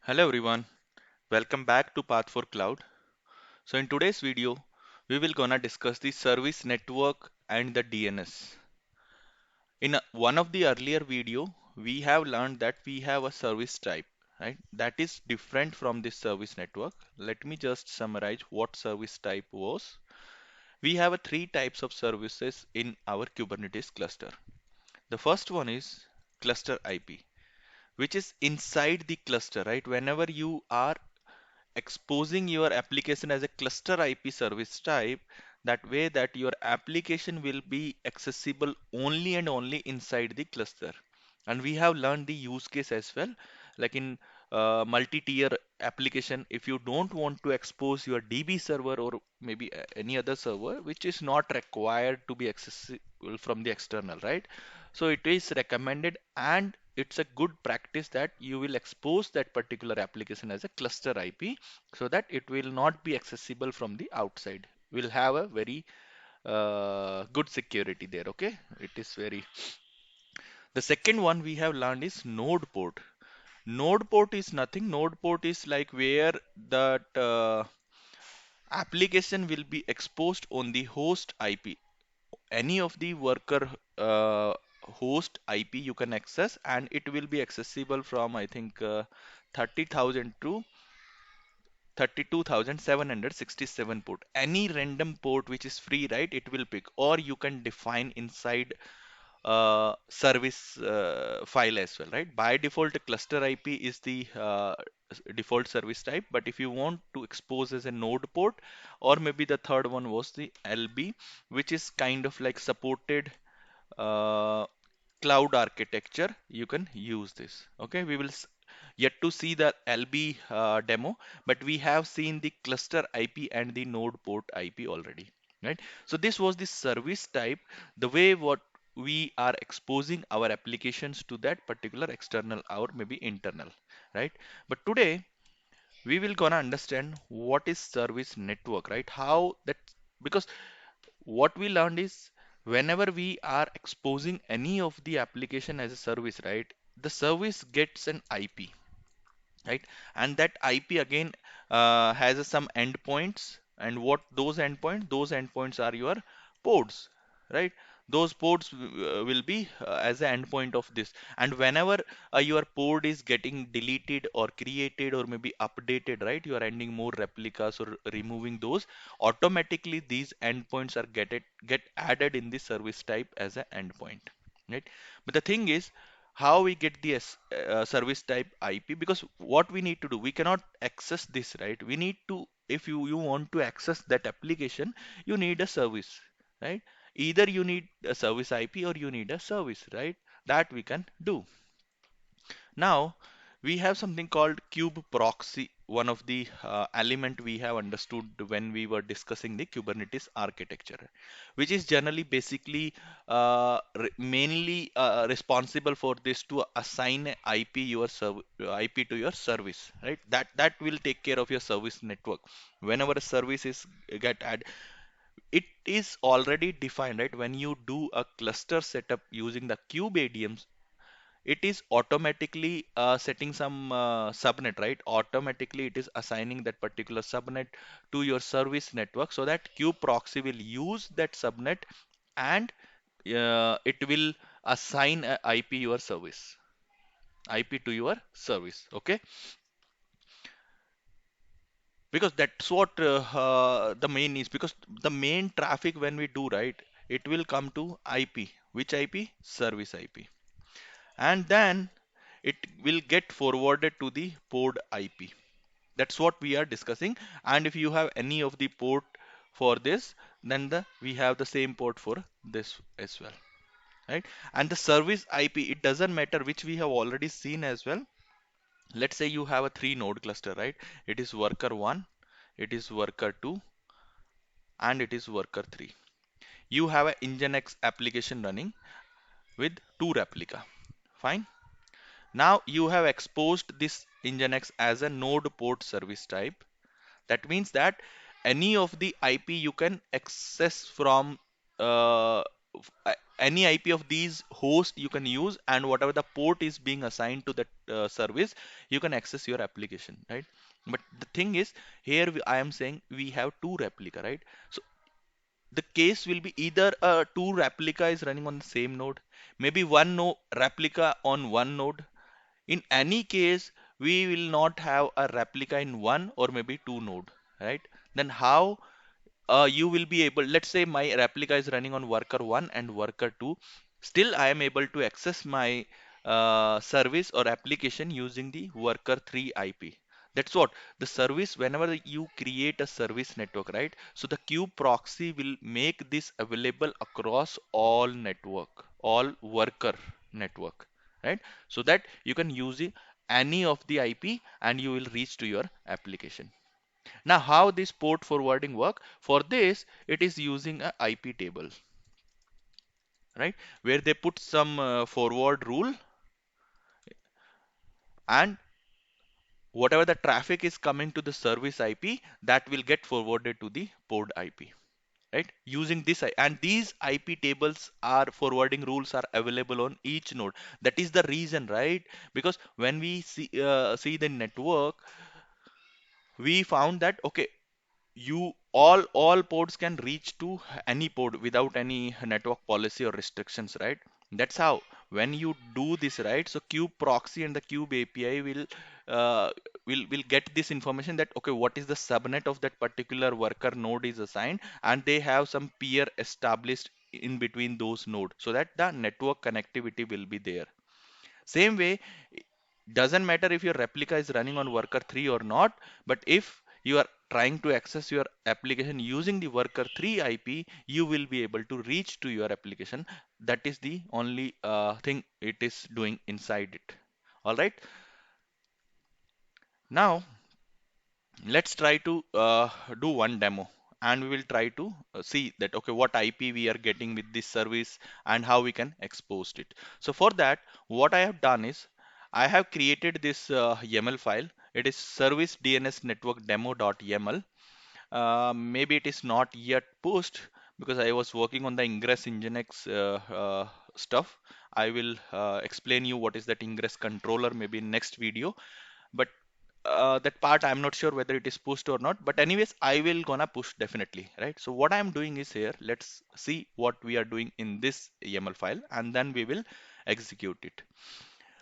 Hello everyone, welcome back to Path for Cloud. So in today's video, we will gonna discuss the service network and the DNS. In one of the earlier video, we have learned that we have a service type, right? That is different from this service network. Let me just summarize what service type was. We have three types of services in our Kubernetes cluster. The first one is cluster IP, which is inside the cluster, right? Whenever you are exposing your application as a cluster IP service type, that way that your application will be accessible only and only inside the cluster. And we have learned the use case as well, like in multi-tier application, if you don't want to expose your DB server or maybe any other server which is not required to be accessible from the external, right? So it is recommended and it's a good practice that you will expose that particular application as a cluster IP so that it will not be accessible from the outside. We'll have a very good security there. Okay, it is very. The second one we have learned is node port. Node port is nothing. Node port is like where that application will be exposed on the host IP. Any of the worker host IP you can access, and it will be accessible from I think 30,000 to 32,767 port. Any random port which is free, right? It will pick, or you can define inside service file as well, right? By default, a cluster IP is the default service type, but if you want to expose as a node port, or maybe the third one was the LB, which is kind of like supported uh, cloud architecture, you can use this. Okay, we will yet to see the LB demo, but we have seen the cluster IP and the node port IP already, right? So this was the service type, the way what we are exposing our applications to that particular external or maybe internal, right? But today we will gonna understand what is service network, right? How that, because what we learned is whenever we are exposing any of the application as a service, right, the service gets an IP, right? And that IP again has some endpoints, and what those endpoints are your ports, right? Those ports will be as an endpoint of this, and whenever your port is getting deleted or created or maybe updated, right, you are adding more replicas or removing those, automatically these endpoints are get added in the service type as an endpoint, right? But the thing is, how we get the service type IP, because what we need to do, we cannot access this, right? We need to, if you want to access that application, you need a service, right? Either you need a service IP or you need a service, right? That we can do. Now, we have something called kube proxy, one of the element we have understood when we were discussing the Kubernetes architecture, which is generally basically mainly responsible for this to assign IP to your service, right? That will take care of your service network. Whenever a service is get added, it is already defined, right? When you do a cluster setup using the kube ADMs, it is automatically setting some subnet, right? Automatically it is assigning that particular subnet to your service network, so that kube proxy will use that subnet, and it will assign a IP your service, IP to your service. Okay, because that's what the main is, because the main traffic when we do, right, it will come to IP. Which IP? Service IP. And then it will get forwarded to the port IP. That's what we are discussing. And if you have any of the port for this, then we have the same port for this as well, right? And the service IP, it doesn't matter, which we have already seen as well. Let's say you have a three node cluster, right? It is worker 1, it is worker 2, and it is worker 3. You have an Nginx application running with two replica. Fine. Now you have exposed this Nginx as a node port service type. That means that any of the IP you can access from uh, any IP of these host you can use, and whatever the port is being assigned to that service, you can access your application, right? But the thing is, here I am saying we have two replica, right? So the case will be either two replica is running on the same node, maybe one no replica on one node. In any case, we will not have a replica in one or maybe two node, right? Then how you will be able, let's say my replica is running on worker 1 and worker 2, still I am able to access my service or application using the worker 3 IP. That's what the service, whenever you create a service network, right? So the kube proxy will make this available across all network, all worker network, right? So that you can use any of the IP and you will reach to your application. Now, how this port forwarding work? For this, it is using a IP table, right? Where they put some forward rule, and whatever the traffic is coming to the service IP, that will get forwarded to the port IP, right? Using this, and these IP tables are forwarding rules are available on each node. That is the reason, right? Because when we see the network, we found that okay, you all ports can reach to any port without any network policy or restrictions, right? That's how when you do this, right? So kube proxy and the kube API uh, will get this information that okay, what is the subnet of that particular worker node is assigned, and they have some peer established in between those nodes so that the network connectivity will be there. Same way, doesn't matter if your replica is running on worker 3 or not, but if you are trying to access your application using the worker 3 IP, you will be able to reach to your application. That is the only thing it is doing inside it. All right. Now, let's try to do one demo, and we will try to see that okay, what IP we are getting with this service and how we can expose it. So for that, what I have done is I have created this YAML file. It is service DNS network demo.yaml. Maybe it is not yet pushed because I was working on the Ingress Nginx stuff. I will explain you what is that Ingress controller maybe in next video. But that part I'm not sure whether it is pushed or not. But anyways, I will gonna push definitely, right? So what I'm doing is here, let's see what we are doing in this YAML file, and then we will execute it.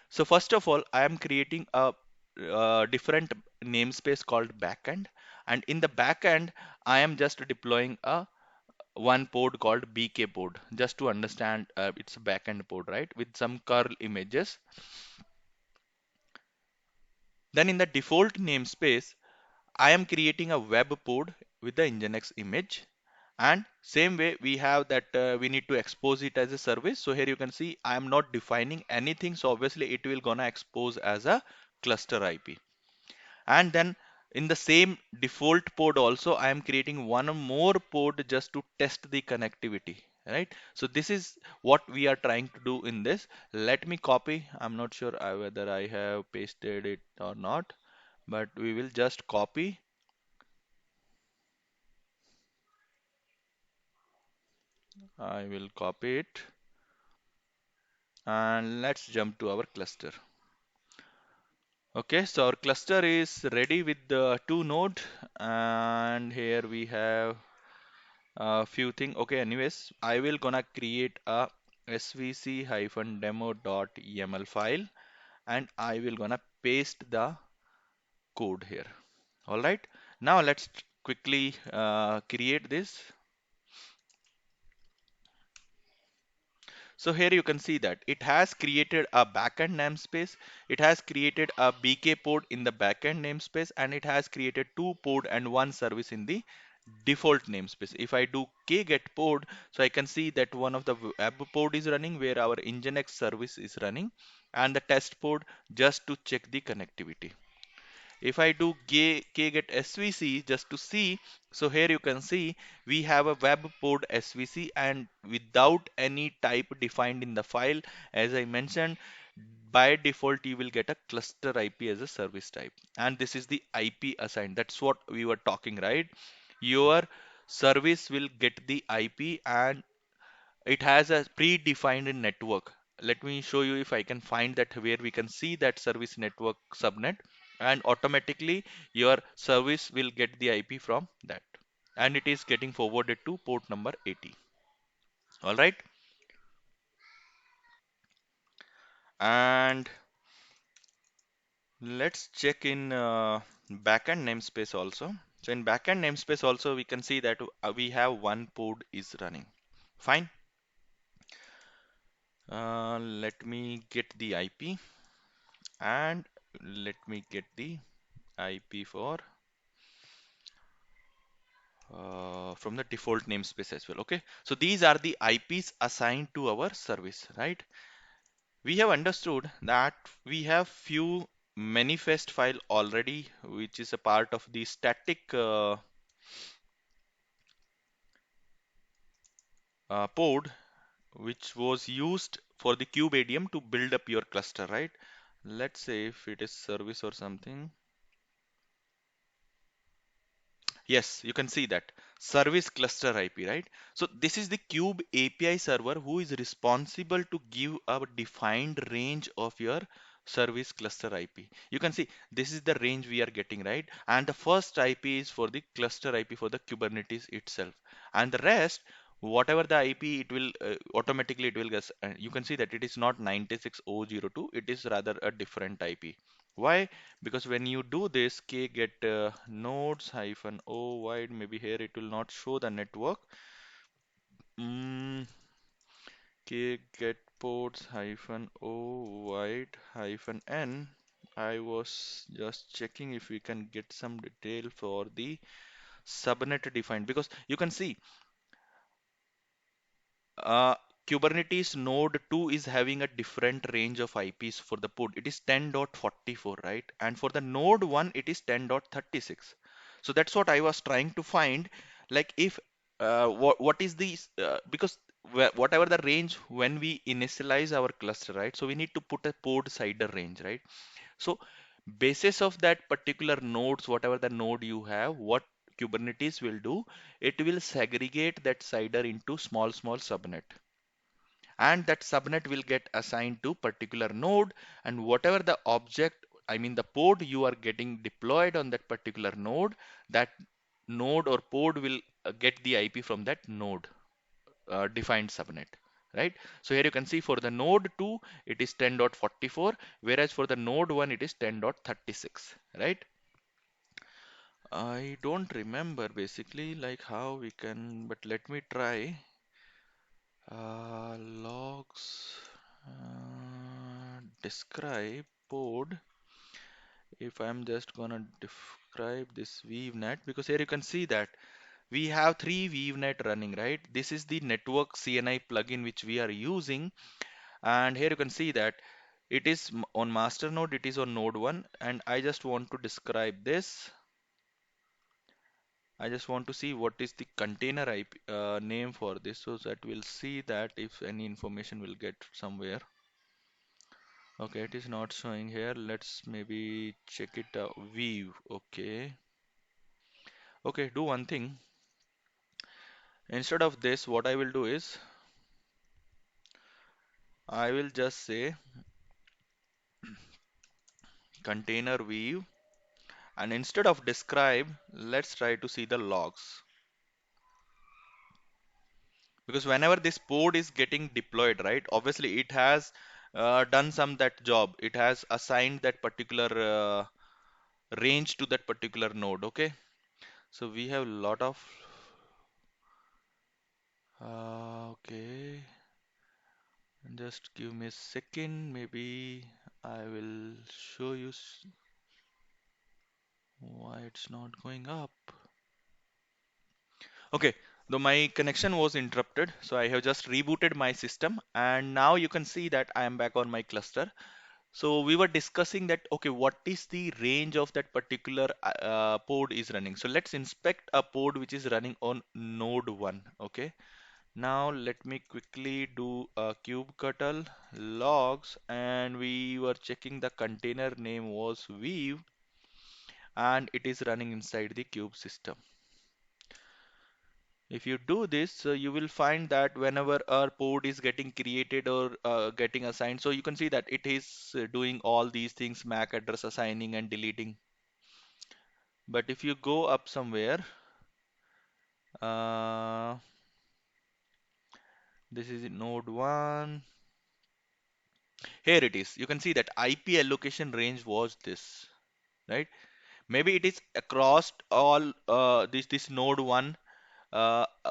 So first of all, I am creating a different namespace called backend, and in the backend, I am just deploying a one port called BK port, just to understand it's a backend port, right? With some curl images. Then in the default namespace, I am creating a web port with the Nginx image. And same way we have that we need to expose it as a service. So here you can see I am not defining anything. So obviously it will gonna expose as a cluster IP. And then in the same default port also I am creating one more port just to test the connectivity, right? So this is what we are trying to do in this. Let me copy. I'm not sure whether I have pasted it or not, but we will just copy. I will copy it, and let's jump to our cluster. Okay, so our cluster is ready with the two node, and here we have a few things. Okay, anyways, I will gonna create a svc-demo.yaml file, and I will gonna paste the code here. All right, now let's quickly create this. So here you can see that it has created a backend namespace, it has created a BK port in the backend namespace, and it has created two port and one service in the default namespace. If I do kget port, so I can see that one of the web port is running where our Nginx service is running, and the test port just to check the connectivity. If I do kget svc just to see, so here you can see we have a web port svc, and without any type defined in the file, as I mentioned, by default you will get a cluster IP as a service type, and this is the IP assigned. That's what we were talking, right? Your service will get the IP, and It has a predefined network. Let me show you if I can find that where we can see that service network subnet, and automatically your service will get the IP from that, and it is getting forwarded to port number 80. All right, and let's check in backend namespace also. So in backend namespace also we can see that we have one pod is running. Fine. Let me get the IP, and let me get the IP for from the default namespace as well. Okay, so these are the IPs assigned to our service, right? We have understood that we have few manifest file already, which is a part of the static pod, which was used for the KubeADM to build up your cluster, right? Let's say if it is service or something. Yes, you can see that service cluster IP, right? So this is the Kube API server who is responsible to give a defined range of your service cluster IP. You can see this is the range we are getting, right? And the first IP is for the cluster IP for the Kubernetes itself. And the rest, whatever the IP, it will automatically it will guess. You can see that it is not 96002, it is rather a different IP. Why? Because when you do this k get nodes hyphen o wide, maybe here it will not show the network. mm, K get ports hyphen o wide hyphen n. I was just checking if we can get some detail for the subnet defined, because you can see Uh, Kubernetes node 2 is having a different range of IPs for the pod. It is 10.44, right? And for the node 1, it is 10.36. So that's what I was trying to find. Like if what is the because whatever the range when we initialize our cluster, right? So we need to put a pod CIDR range, right? So basis of that particular nodes, whatever the node you have, what Kubernetes will do, it will segregate that CIDR into small subnet, and that subnet will get assigned to particular node, and whatever the object, I mean the pod you are getting deployed on that particular node, that node or pod will get the IP from that node defined subnet, right? So here you can see for the node 2 it is 10.44, whereas for the node 1 it is 10.36, right? I don't remember basically like how we can, but let me try. Logs, describe pod. If I'm just gonna describe this VNet, because here you can see that we have three VNet running, right? This is the network CNI plugin which we are using, and here you can see that it is on master node, it is on node 1, and I just want to describe this. I just want to see what is the container IP name for this, so that we'll see that if any information will get somewhere. Okay, it is not showing here. Let's maybe check it out. View. Okay. Okay, do one thing. Instead of this, what I will do is I will just say container view, and instead of describe, let's try to see the logs. Because whenever this pod is getting deployed, right, obviously it has done some that job. It has assigned that particular range to that particular node. Okay. So we have a lot of okay. Just give me a second, maybe I will show you why it's not going up. Okay, though my connection was interrupted, so I have just rebooted my system, and now you can see that I am back on my cluster. So we were discussing that, okay, what is the range of that particular pod is running. So let's inspect a pod which is running on node 1, okay? Now let me quickly do a kubectl logs, and we were checking the container name was Weave, and it is running inside the kube system. If you do this, you will find that whenever a port is getting created or getting assigned, so you can see that it is doing all these things, MAC address assigning and deleting. But if you go up somewhere, uh, this is node 1. Here it is. You can see that IP allocation range was this, right? Maybe it is across all this node 1,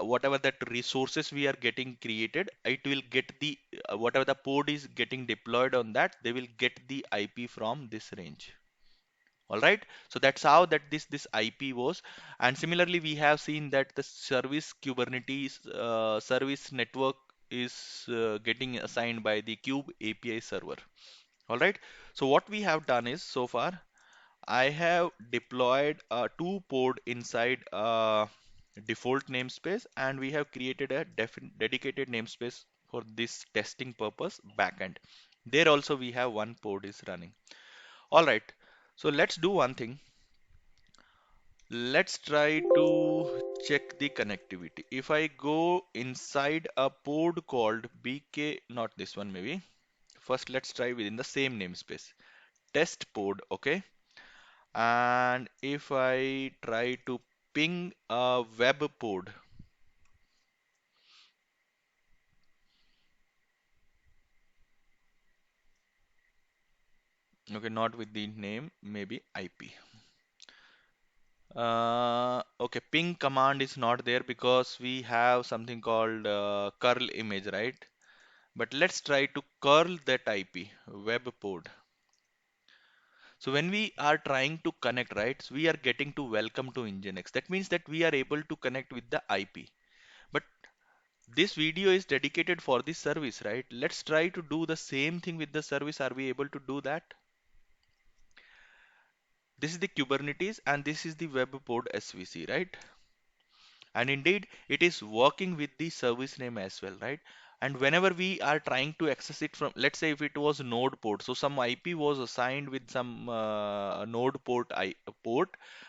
whatever that resources we are getting created, it will get the whatever the port is getting deployed on that, they will get the IP from this range. All right, so that's how that this IP was. And similarly, we have seen that the service Kubernetes service network is getting assigned by the Kube API server. All right, so what we have done is so far I have deployed a two port inside a default namespace, and we have created a dedicated namespace for this testing purpose backend. There also we have one port is running. All right, so let's do one thing. Let's try to check the connectivity. If I go inside a pod called BK, not this one maybe. First, let's try within the same namespace. Test pod, okay? And if I try to ping a web pod, okay, not with the name, maybe IP. Okay, ping command is not there because we have something called curl image, right? But let's try to curl that IP, web pod. So when we are trying to connect, right, so we are getting to welcome to Nginx. That means that we are able to connect with the IP. But this video is dedicated for this service, right? Let's try to do the same thing with the service. Are we able to do that? This is the Kubernetes and this is the web pod SVC, right? And indeed, it is working with the service name as well, right? And whenever we are trying to access it from, let's say if it was node port, so some IP was assigned with some node port,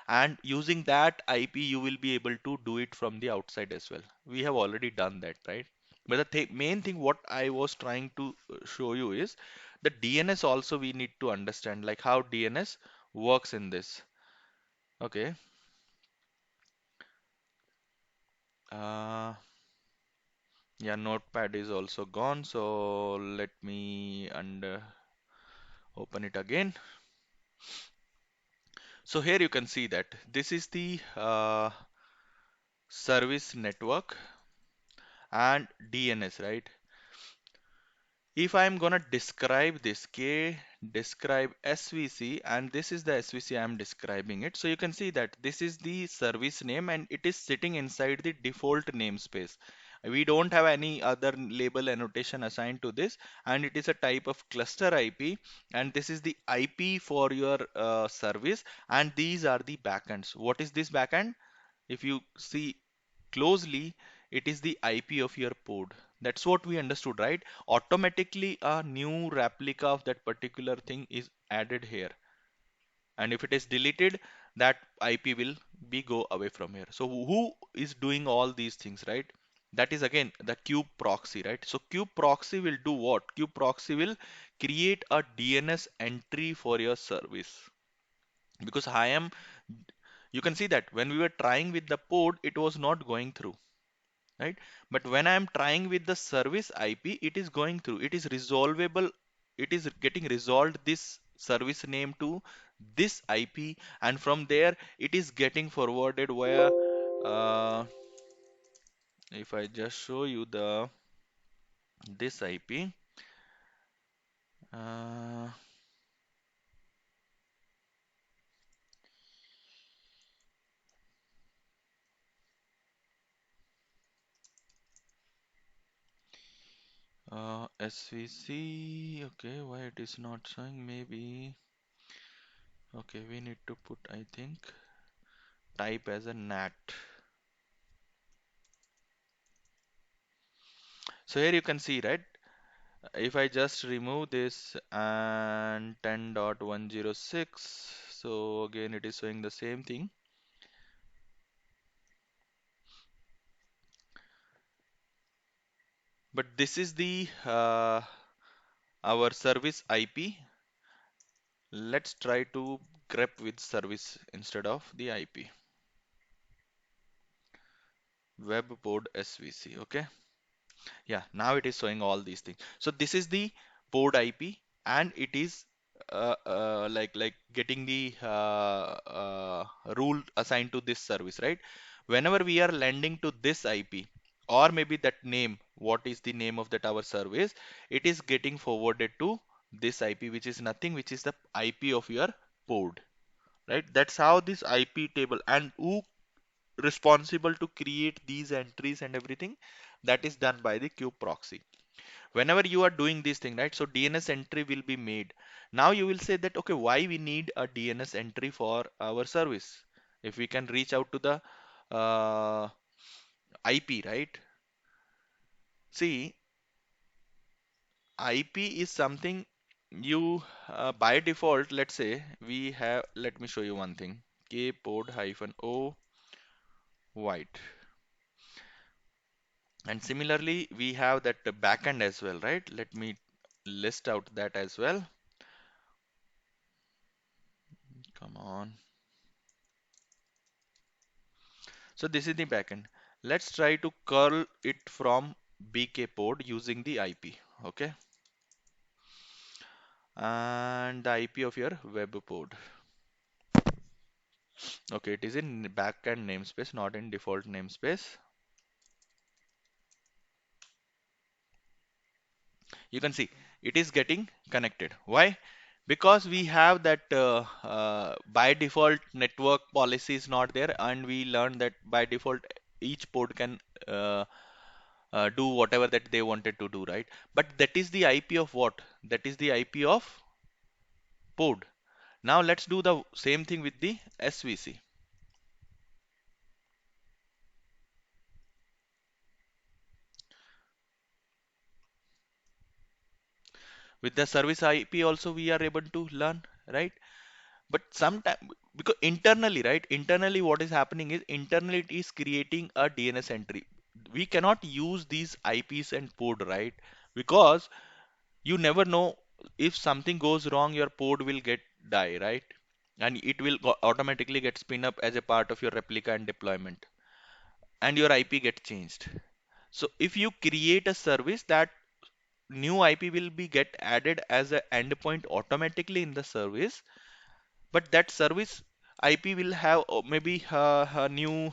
and using that IP, you will be able to do it from the outside as well. We have already done that, right? But the main thing what I was trying to show you is the DNS also we need to understand, like how DNS works in this. Okay. Uh, Yeah, Notepad is also gone, so let me open it again. So here you can see that this is the service network and DNS, right? If I'm gonna describe this, describe SVC, and this is the SVC I'm describing it. So you can see that this is the service name and it is sitting inside the default namespace. We don't have any other label annotation assigned to this, and it is a type of cluster IP, and this is the IP for your service, and these are the backends. What is this backend? If you see closely, it is the IP of your pod. That's what we understood, right? Automatically, a new replica of that particular thing is added here. And if it is deleted, that IP will be go away from here. So who is doing all these things, right? That is again the kube proxy, right? So kube proxy will do what? Kube proxy will create a DNS entry for your service. Because you can see that when we were trying with the pod, it was not going through, right? But when I am trying with the service IP, it is going through. It is resolvable. It is getting resolved this service name to this IP, and from there it is getting forwarded via. If I just show you the this IP, uh, SVC. Okay, why it is not showing? Maybe. Okay, we need to put, I think, type as a NAT. So here you can see, right? If I just remove this and 10.106, so again it is showing the same thing. But this is the our service IP. Let's try to grep with service instead of the IP. Web port SVC. Okay. Yeah, now it is showing all these things. So this is the port IP, and it is like getting the rule assigned to this service, right? Whenever we are landing to this IP, or maybe that name, what is the name of that our service, it is getting forwarded to this IP, which is nothing, which is the IP of your port, right? That's how this IP table, and who responsible to create these entries and everything, that is done by the kube proxy. Whenever you are doing this thing, right, so DNS entry will be made. Now you will say that, okay, why we need a DNS entry for our service if we can reach out to the uh, IP, right? See, IP is something you by default, let's say we have, let me show you one thing, kpod hyphen o white. And similarly, we have that backend as well, right? Let me list out that as well. Come on. So this is the backend. Let's try to curl it from BK port using the IP. Okay. And the IP of your web port. Okay, it is in backend namespace, not in default namespace. You can see it is getting connected. Why? Because we have that by default network policy is not there, and we learned that by default each port can do whatever that they wanted to do, right? But that is the IP of what? That is the IP of port. Now let's do the same thing with the SVC. With the service IP also we are able to learn, right? But sometimes, because internally, right? Internally, what is happening is internally it is creating a DNS entry. We cannot use these IPs and port, right? Because you never know, if something goes wrong, your port will get die, right? And it will automatically get spin up as a part of your replica and deployment, and your IP get changed. So if you create a service, that new IP will be get added as an endpoint automatically in the service, but that service IP will have maybe a new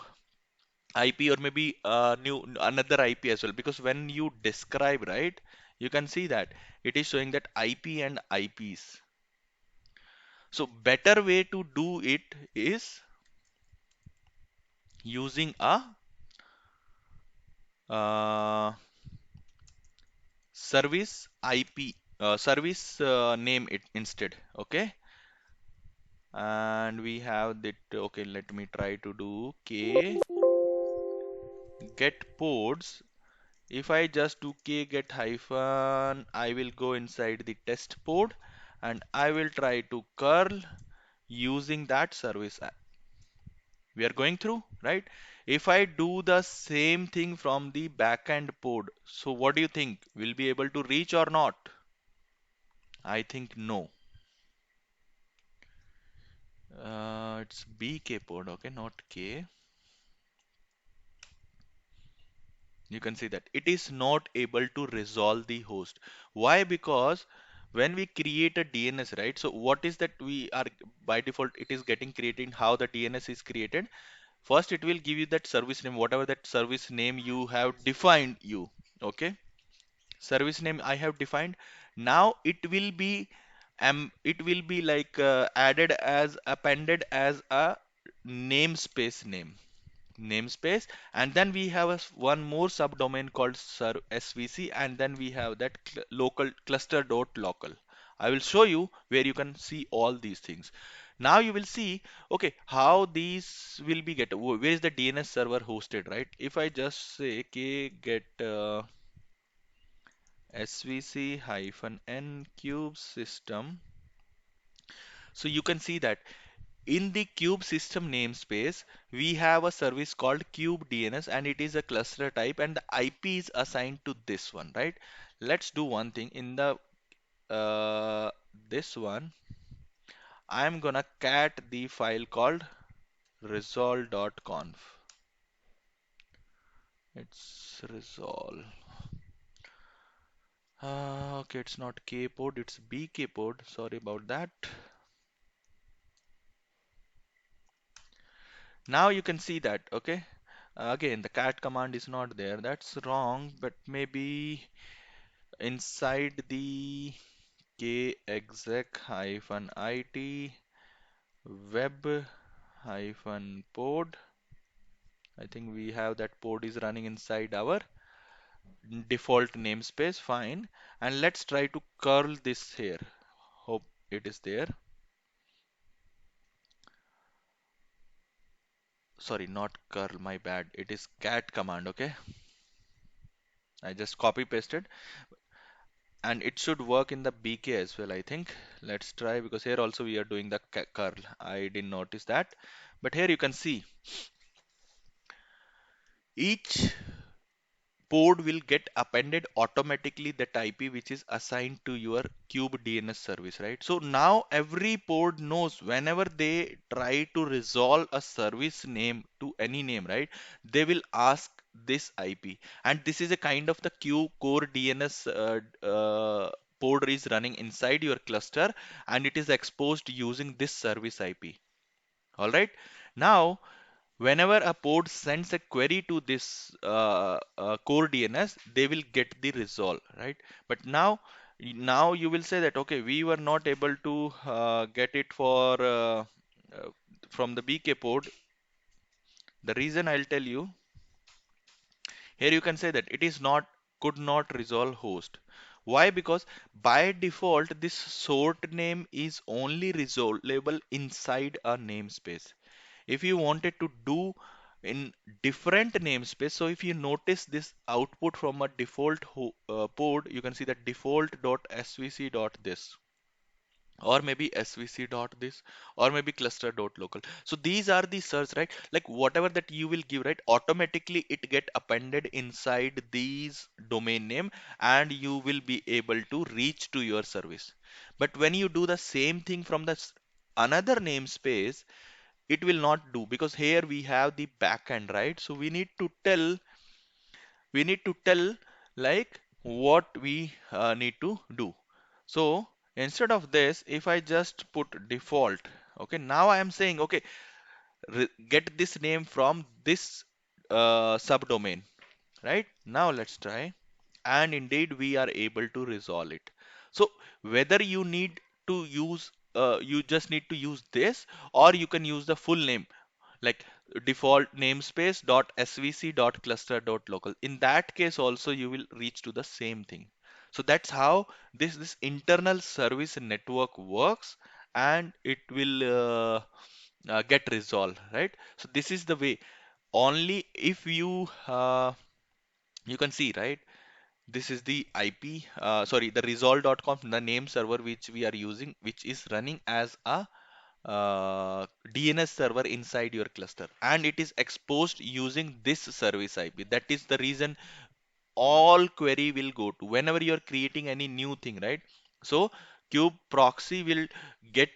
IP, or maybe new another IP as well, because when you describe, right, you can see that it is showing that IP and IPs. So better way to do it is using a uh, service IP, service name it instead. Okay, and we have that. Okay, let me try to do K get ports. If I just do K get hyphen, I will go inside the test port, and I will try to curl using that service we are going through, right? If I do the same thing from the backend port, so what do you think? Will be able to reach or not? I think no. It's BK port, okay, not K. You can see that it is not able to resolve the host. Why? Because when we create a DNS, right? So what is that we are by default it is getting created, how the DNS is created. First, it will give you that service name, whatever that service name you have defined you. Okay. Service name I have defined. Now it will be like added as appended as a namespace name namespace, and then we have one more subdomain called SVC, and then we have that local cluster dot local. I will show you where you can see all these things. Now you will see, okay, how these will be get, where is the DNS server hosted, right? If I just say k get SVC hyphen n cube system, so you can see that. In the kube system namespace, we have a service called kube DNS, and it is a cluster type, and the IP is assigned to this one, right? Let's do one thing. In the this one, I'm gonna cat the file called resolve.conf. It's resolve. Okay, it's not kpod, it's bkpod. Sorry about that. Now you can see that, okay? Again, the cat command is not there. That's wrong, but maybe inside the kexec hyphen it web hyphen pod. I think we have that pod is running inside our default namespace. Fine. And let's try to curl this here. Hope it is there. Sorry, not curl, my bad. It is cat command, okay? I just copy pasted and it should work in the BK as well, I think. Let's try because here also we are doing the curl. I didn't notice that. But here you can see each pod will get appended automatically that IP which is assigned to your kube DNS service, right? So now every pod knows whenever they try to resolve a service name to any name, right? They will ask this IP, and this is a kind of the Q core DNS pod is running inside your cluster, and it is exposed using this service IP. All right. Now whenever a pod sends a query to this core DNS, they will get the result, right? But now you will say that okay, we were not able to get it for uh, from the BK pod. The reason I'll tell you here, you can say that it is not could not resolve host. Why? Because by default this sort name is only resolvable inside a namespace. If you wanted to do in different namespace, so if you notice this output from a default port, you can see that default.svc dot this, or maybe svc dot this, or maybe cluster dot local. So these are the search, right? Like whatever that you will give, right, automatically it get appended inside these domain name, and you will be able to reach to your service. But when you do the same thing from the another namespace, it will not do, because here we have the backend, right? So we need to tell like what we need to do. So instead of this, if I just put default, okay, now I am saying okay, get this name from this subdomain, right? Now let's try, and indeed we are able to resolve it. So whether you need to use you just need to use this, or you can use the full name like default namespace dot svc dot cluster dot local. In that case also you will reach to the same thing. So that's how this internal service network works, and it will get resolved, right? So this is the way. Only if you can see, right, this is the IP, sorry, the resolve.com, the name server which we are using, which is running as a DNS server inside your cluster, and it is exposed using this service IP. That is the reason all query will go to whenever you are creating any new thing, right? So kube proxy will get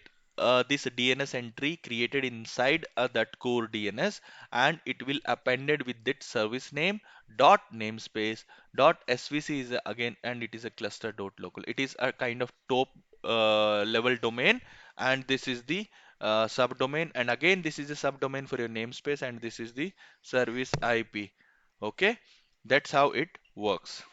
this DNS entry created inside that core DNS, and it will appended with that service name dot namespace dot svc is again, and it is a cluster dot local. It is a kind of top level domain, and this is the subdomain, and again this is a subdomain for your namespace, and this is the service IP. Okay, that's how it works.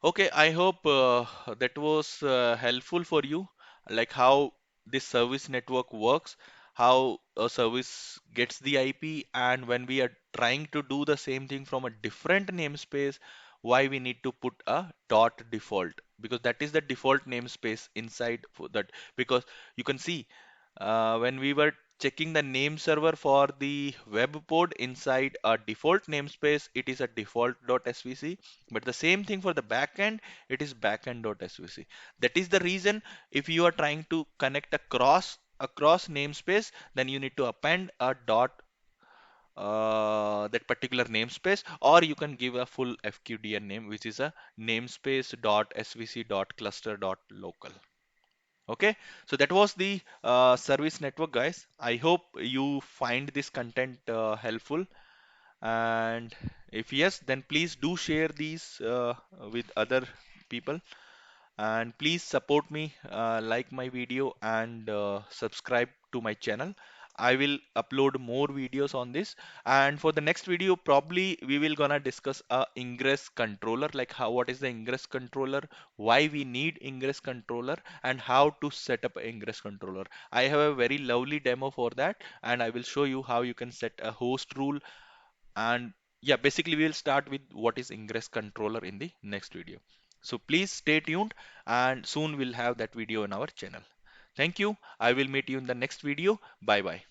Okay, I hope that was helpful for you, like how this service network works, how a service gets the IP, and when we are trying to do the same thing from a different namespace, why we need to put a dot default, because that is the default namespace inside for that. Because you can see when we were checking the name server for the web pod inside a default namespace, it is a default.svc. But the same thing for the backend, it is backend.svc. That is the reason if you are trying to connect across across namespace, then you need to append a dot that particular namespace, or you can give a full FQDN name, which is a namespace dot svc dot cluster dot local. Okay, so that was the service network, guys. I hope you find this content helpful, and if yes, then please do share these with other people, and please support me, like my video and subscribe to my channel. I will upload more videos on this, and for the next video probably we will gonna discuss a ingress controller, like how, what is the ingress controller, why we need ingress controller, and how to set up an ingress controller. I have a very lovely demo for that, and I will show you how you can set a host rule. And yeah, basically we'll start with what is ingress controller in the next video. So please stay tuned, and soon we'll have that video on our channel. Thank you. I will meet you in the next video. Bye bye.